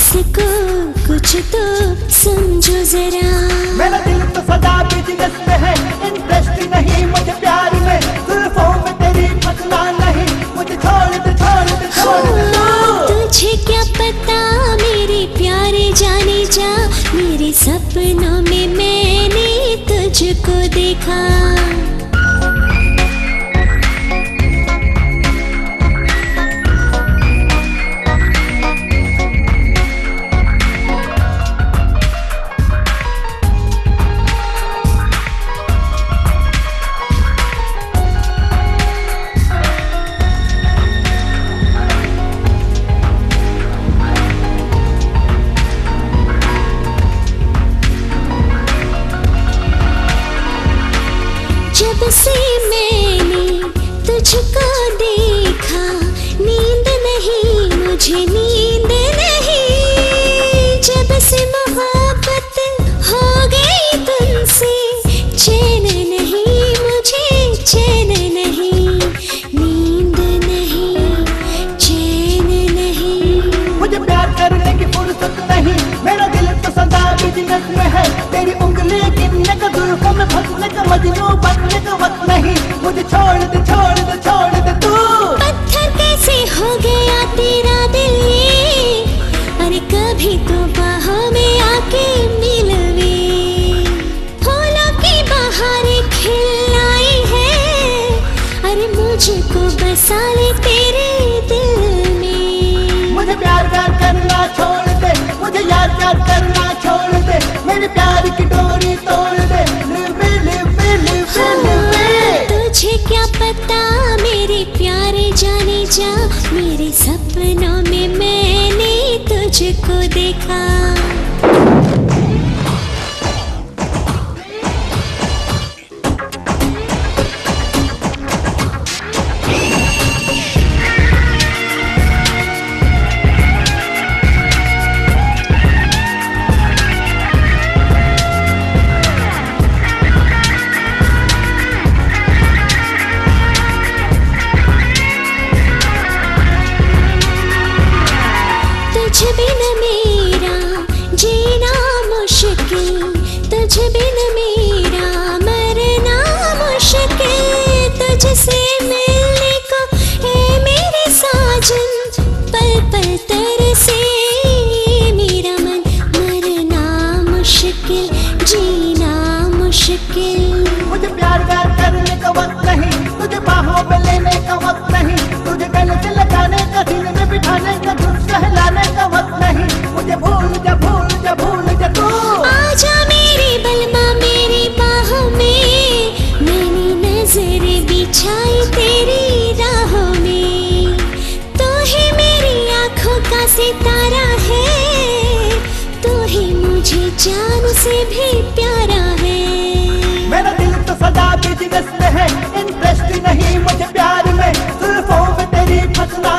इसको कुछ तो समझो जरा। मेरा दिल तो सदा बिजनेस में है, इंटरेस्ट नहीं मुझे प्यार में। जुल्फों में तेरी फसना नहीं, मुझे छोड़ दे छोड़ दे छोड़ दे। तुझे क्या पता मेरे प्यारे जाने जा, मेरे सपनों में मैंने तुझको देखा। जब से मैंने तुझको देखा, नींद नहीं मुझे नींद नहीं। जब से मोहब्बत हो गई तुमसे, चैन नहीं मुझे चैन नहीं, नींद नहीं चैन नहीं। मुझे प्यार करने की फुर्सत नहीं, मेरा दिल तो सदा बिजनेस में है। तेरी उंगली गिनने का, जुल्फों में फंसने का, मजनू बनने का वक्त नहीं। मुझे छोड़ दे छोड़ दे छोड़ दे तू। पत्थर कैसे हो गया तेरा दिल ये, अरे कभी तो बाहों में आके मिलवे। फूलों की बहारें खिल आई है, अरे मुझको बसा ले तेरे दिल में। मुझे प्यार प्यार करना छोड़ दे, मुझे यार प्यार करना छोड़ दे। मेरे प्यार की डोरी तोड़ दे, leave me leave me leave me leave me. तुझे क्या पता मेरे प्यारे जाने जा, मेरे सपनों में मैंने तुझको देखा। तुझ बिन मेरा जीना मुश्किल, तुझ बिन मेरा मरना मुश्किल। तुझसे मिलने को है मेरे साजन, पल पल तरसे मेरा मन। मरना मुश्किल जीना मुश्किल। मुझे प्यार प्यार करने का वक्त नहीं, तुझे बाहों में लेने का वक्त नहीं। तुझे गले से लगाने का, दिल में बिठाने का, तुझ सहलाने का वक्त नहीं। मुझे भूल जा भूल जा भूल जा तू। आजा मेरी बलमा मेरी बाहों में, मैंने नजर बिछाई तेरी राहों में। तू ही मेरी आंखों का सितारा है, तू ही मुझे जान से भी प्यारा है। मेरा दिल तो सदा बिजनेस में है, इंटरेस्ट नहीं मुझे प्यार में। जुल्फों में तेरी फसना